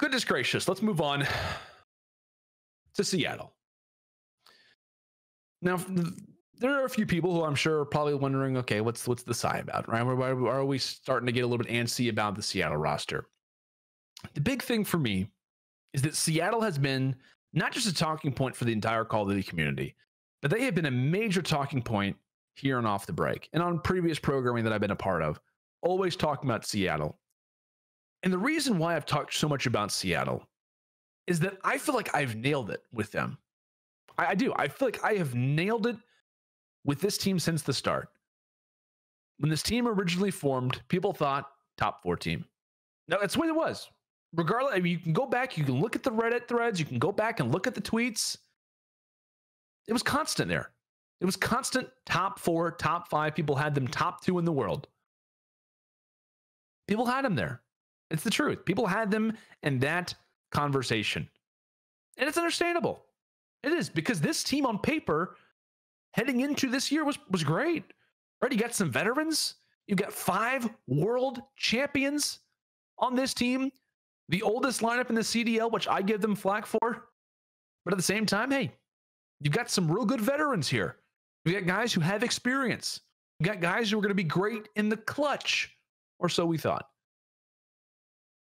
Goodness gracious. Let's move on to Seattle. Now, there are a few people who I'm sure are probably wondering, okay, what's the sigh about, right? Why are we starting to get a little bit antsy about the Seattle roster? The big thing for me is that Seattle has been not just a talking point for the entire Call of Duty community, but they have been a major talking point here and off the break and on previous programming that I've been a part of, always talking about Seattle. And the reason why I've talked so much about Seattle is that I feel like I've nailed it with them. I do. I feel like I have nailed it with this team since the start. When this team originally formed, people thought top 4 team. Now, that's what it was. Regardless, I mean, you can go back, you can look at the Reddit threads, you can go back and look at the tweets. It was constant there. It was constant top 4, top 5. People had them top 2 in the world. People had them there. It's the truth. People had them in that conversation. And it's understandable. It is, because this team on paper heading into this year was great. Right? You got some veterans. You've got 5 world champions on this team. The oldest lineup in the CDL, which I give them flack for. But at the same time, hey, you've got some real good veterans here. You got guys who have experience. You got guys who are going to be great in the clutch, or so we thought.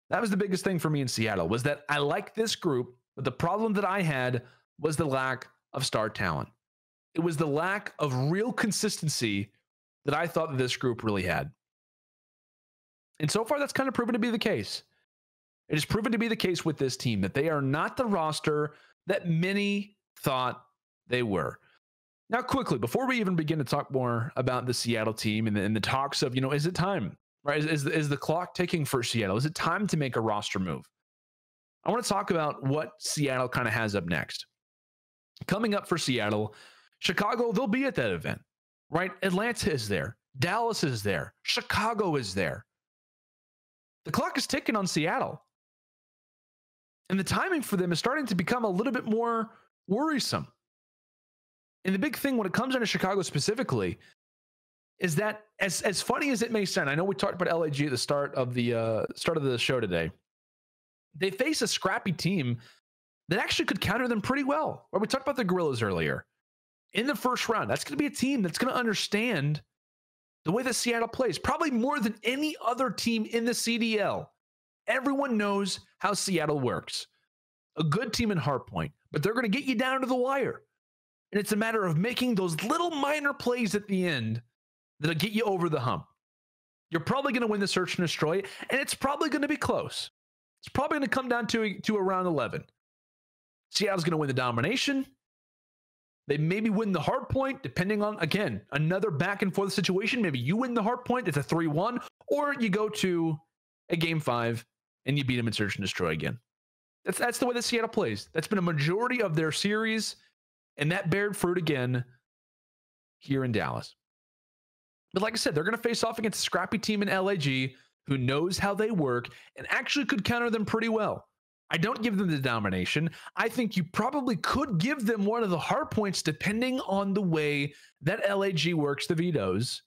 That was the biggest thing for me in Seattle, was that I liked this group, but the problem that I had was the lack of star talent. It was the lack of real consistency that I thought that this group really had. And so far, that's kind of proven to be the case. It has proven to be the case with this team, that they are not the roster that many thought they were. Now, quickly, before we even begin to talk more about the Seattle team and the talks of, is it time, right? Is the clock ticking for Seattle? Is it time to make a roster move? I want to talk about what Seattle kind of has up next. Coming up for Seattle, Chicago, they'll be at that event, right? Atlanta is there. Dallas is there. Chicago is there. The clock is ticking on Seattle. And the timing for them is starting to become a little bit more worrisome. And the big thing when it comes down to Chicago specifically is that, as funny as it may sound, I know we talked about LAG at the start of the show today. They face a scrappy team that actually could counter them pretty well. Right? We talked about the Gorillas earlier. In the first round, that's going to be a team that's going to understand the way that Seattle plays, probably more than any other team in the CDL. Everyone knows how Seattle works. A good team in hardpoint, but they're going to get you down to the wire. And it's a matter of making those little minor plays at the end that'll get you over the hump. You're probably going to win the search and destroy, and it's probably going to be close. It's probably going to come down to around 11. Seattle's going to win the domination. They maybe win the hard point, depending on, again, another back and forth situation. Maybe you win the hard point, it's a 3-1, or you go to a game 5 and you beat them in search and destroy again. That's the way that Seattle plays. That's been a majority of their series, and that bared fruit again here in Dallas. But like I said, they're going to face off against a scrappy team in LAG who knows how they work and actually could counter them pretty well. I don't give them the domination. I think you probably could give them one of the hard points depending on the way that LAG works the vetoes.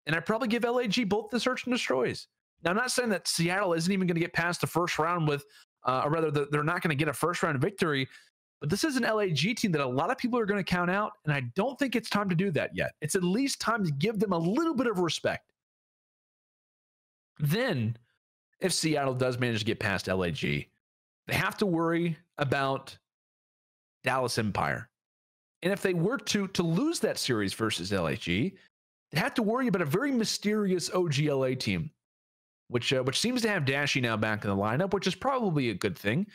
And I probably give LAG both the search and destroys. Now, I'm not saying that Seattle isn't even going to get past the first round with, or rather, they're not going to get a first round victory. But this is an LAG team that a lot of people are going to count out, and I don't think it's time to do that yet. It's at least time to give them a little bit of respect. Then, if Seattle does manage to get past LAG, they have to worry about Dallas Empire. And if they were to lose that series versus LAG, they have to worry about a very mysterious OGLA team, which seems to have Dashy now back in the lineup, which is probably a good thing.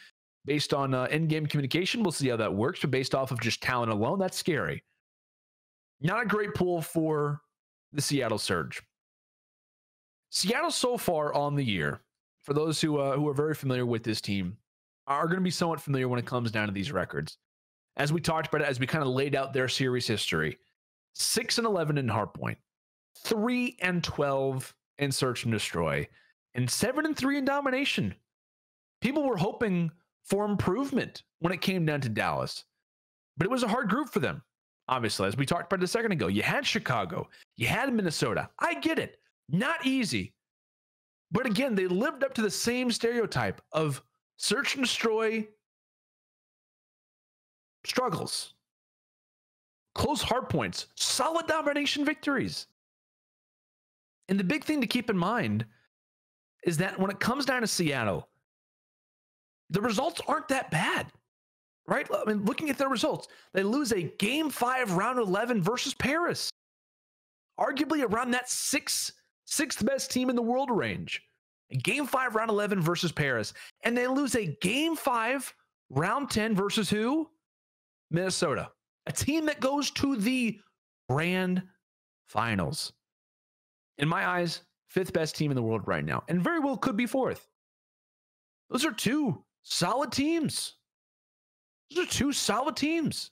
Based on in-game communication, we'll see how that works. But based off of just talent alone, that's scary. Not a great pool for the Seattle Surge. Seattle so far on the year, for those who are very familiar with this team, are going to be somewhat familiar when it comes down to these records. As we talked about it, as we kind of laid out their series history, 6-11 in hardpoint, 3-12 in search and destroy, and 7-3 in domination. People were hoping for improvement when it came down to Dallas, but it was a hard group for them. Obviously, as we talked about a second ago, you had Chicago, you had Minnesota. I get it. Not easy. But again, they lived up to the same stereotype of search and destroy struggles, close hard points, solid domination victories. And the big thing to keep in mind is that when it comes down to Seattle, the results aren't that bad, right? I mean, looking at their results, they lose a Game 5 Round 11 versus Paris, arguably around that sixth best team in the world range. A Game 5 Round 11 versus Paris, and they lose a Game 5 Round 10 versus who? Minnesota, a team that goes to the Grand Finals. In my eyes, 5th best team in the world right now, and very well could be 4th. Those are two solid teams. Those are two solid teams,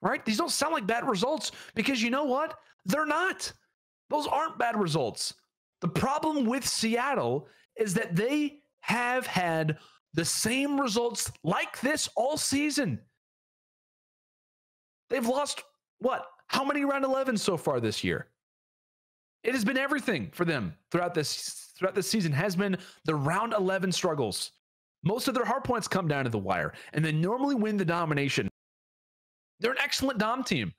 right? These don't sound like bad results because you know what? They're not. Those aren't bad results. The problem with Seattle is that they have had the same results like this all season. They've lost, what? How many round 11s so far this year? It has been everything for them throughout this season has been the round 11 struggles. Most of their hard points come down to the wire, and they normally win the domination. They're an excellent dom team.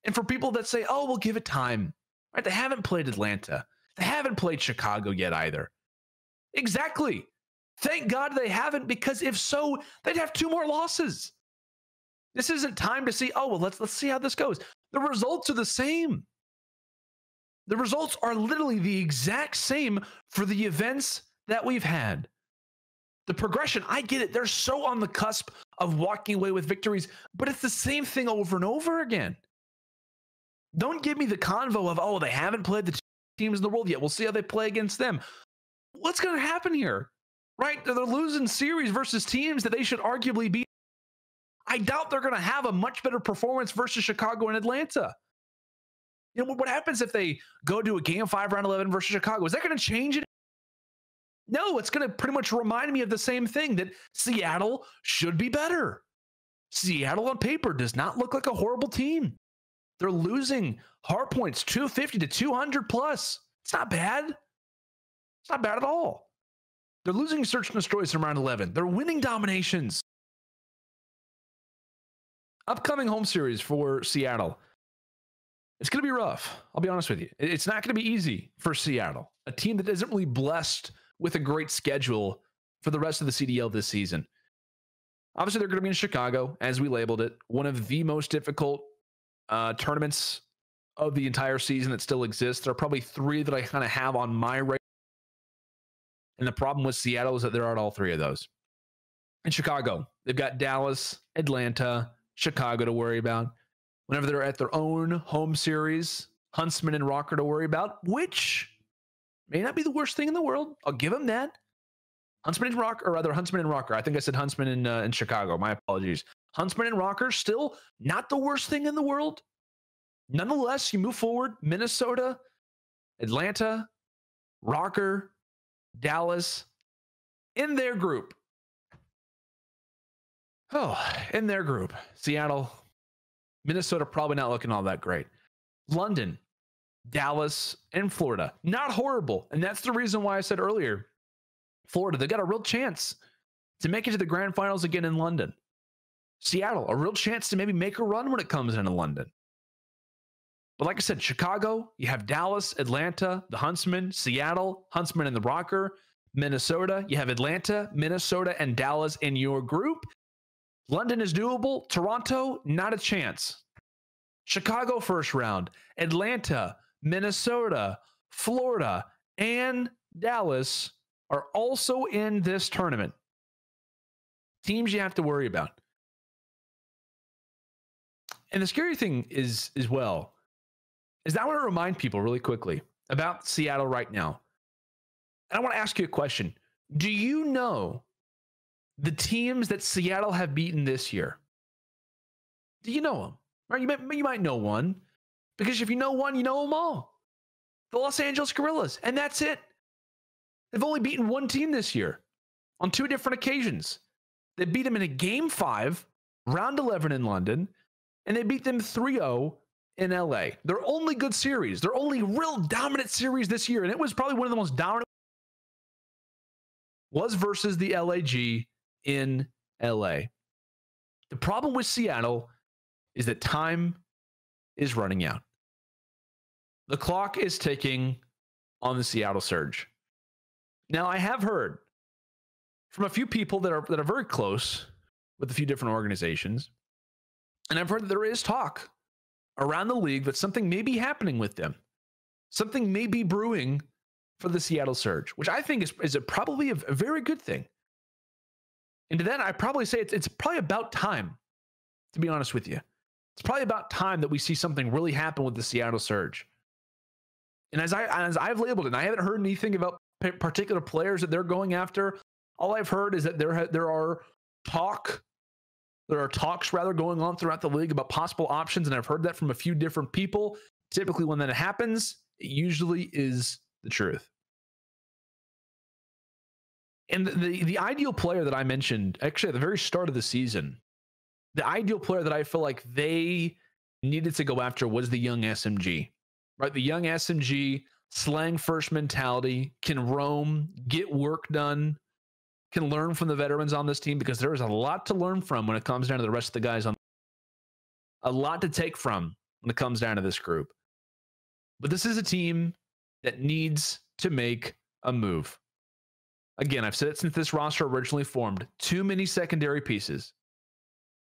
And for people that say, oh, we'll give it time, right? They haven't played Atlanta. They haven't played Chicago yet either. Exactly. Thank God they haven't, because if so, they'd have 2 more losses. This isn't time to see, oh, well, let's see how this goes. The results are the same. The results are literally the exact same for the events that we've had. The progression, I get it. They're so on the cusp of walking away with victories, but it's the same thing over and over again. Don't give me the convo of, oh, they haven't played the teams in the world yet. We'll see how they play against them. What's going to happen here, right? They're losing series versus teams that they should arguably beat. I doubt they're going to have a much better performance versus Chicago and Atlanta. You know, what happens if they go to a Game 5 Round 11 versus Chicago? Is that going to change it? No, it's going to pretty much remind me of the same thing, that Seattle should be better. Seattle on paper does not look like a horrible team. They're losing hard points, 250 to 200 plus. It's not bad. It's not bad at all. They're losing search and destroys from round 11. They're winning dominations. Upcoming home series for Seattle. It's going to be rough. I'll be honest with you. It's not going to be easy for Seattle, a team that isn't really blessed with a great schedule for the rest of the CDL this season. Obviously, they're going to be in Chicago, as we labeled it, one of the most difficult tournaments of the entire season that still exists. There are probably 3 that I kind of have on my radar. And the problem with Seattle is that there aren't all 3 of those. In Chicago, they've got Dallas, Atlanta, Chicago to worry about. Whenever they're at their own home series, Huntsman and Rocker to worry about, which may not be the worst thing in the world. I'll give them that. Huntsman and Rocker, or rather Huntsman and Rocker. I think I said Huntsman in Chicago. My apologies. Huntsman and Rocker, still not the worst thing in the world. Nonetheless, you move forward. Minnesota, Atlanta, Rocker, Dallas, in their group. Oh, in their group. Seattle, Minnesota probably not looking all that great. London, Dallas, and Florida. Not horrible. And that's the reason why I said earlier, Florida, they got a real chance to make it to the grand finals again in London. Seattle, a real chance to maybe make a run when it comes into London. But like I said, Chicago, you have Dallas, Atlanta, the Huntsman, Seattle, Huntsman and the Rocker, Minnesota. You have Atlanta, Minnesota, and Dallas in your group. London is doable. Toronto, not a chance. Chicago first round. Atlanta, Minnesota, Florida, and Dallas are also in this tournament. Teams you have to worry about. And the scary thing is, as well, is that I want to remind people really quickly about Seattle right now. And I want to ask you a question. Do you know the teams that Seattle have beaten this year? Do you know them? Right? You might know one, because if you know one, you know them all. The Los Angeles Guerrillas, and that's it. They've only beaten one team this year on 2 different occasions. They beat them in a Game 5, round 11 in London, and they beat them 3-0 in LA. Their only good series, their only real dominant series this year, and it was probably one of the most dominant was versus the LAG in LA. The problem with Seattle is that time is running out. The clock is ticking on the Seattle Surge. Now, I have heard from a few people that are very close with a few different organizations, and I've heard that there is talk around the league that something may be happening with them. Something may be brewing for the Seattle Surge, which I think is probably a very good thing. And to that, I probably say it's probably about time, to be honest with you. It's probably about time that we see something really happen with the Seattle Surge. And as I've labeled it, and I haven't heard anything about particular players that they're going after. All I've heard is that there are talks going on throughout the league about possible options, and I've heard that from a few different people. Typically, when that happens, it usually is the truth. And the ideal player that I mentioned, actually at the very start of the season, the ideal player that I feel like they needed to go after was the young SMG, right? The young SMG, slang first mentality, can roam, get work done, can learn from the veterans on this team, because there is a lot to learn from when it comes down to the rest of the guys on. A lot to take from when it comes down to this group. But this is a team that needs to make a move. Again, I've said it since this roster originally formed. Too many secondary pieces.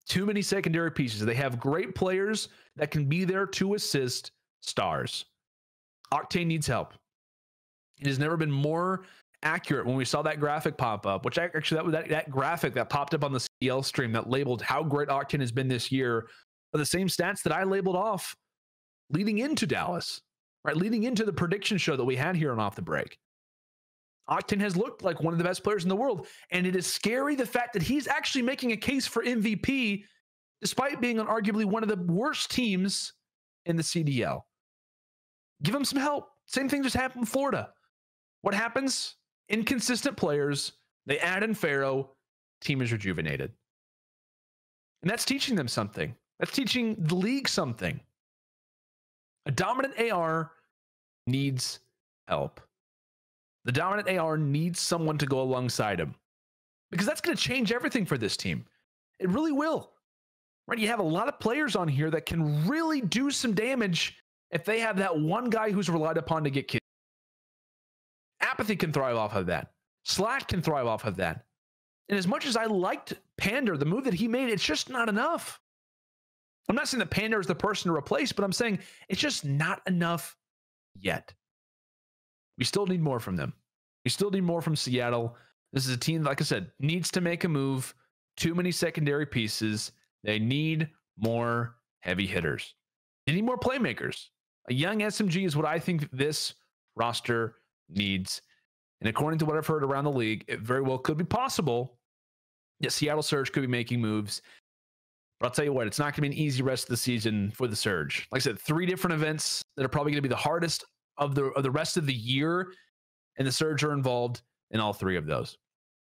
Too many secondary pieces. They have great players that can be there to assist stars. Octane needs help. It has never been more accurate when we saw that graphic pop up, which actually that graphic that popped up on the CL stream that labeled how great Octane has been this year are the same stats that I labeled off leading into Dallas, right? Leading into the prediction show that we had here on Off the Break. Octane has looked like one of the best players in the world, and it is scary the fact that he's actually making a case for MVP despite being on arguably one of the worst teams in the CDL. Give him some help. Same thing just happened in Florida. What happens? Inconsistent players. They add in Pharaoh. Team is rejuvenated. And that's teaching them something. That's teaching the league something. A dominant AR needs help. The dominant AR needs someone to go alongside him, because that's going to change everything for this team. It really will. Right? You have a lot of players on here that can really do some damage if they have that one guy who's relied upon to get kills. Apathy can thrive off of that. Slack can thrive off of that. And as much as I liked Pander, the move that he made, it's just not enough. I'm not saying that Pander is the person to replace, but I'm saying it's just not enough yet. We still need more from them. We still need more from Seattle. This is a team, like I said, needs to make a move. Too many secondary pieces. They need more heavy hitters. They need more playmakers. A young SMG is what I think this roster needs. And according to what I've heard around the league, it very well could be possible that Seattle Surge could be making moves. But I'll tell you what, it's not going to be an easy rest of the season for the Surge. Like I said, 3 different events that are probably going to be the hardest of the rest of the year, and the Surge are involved in all 3 of those.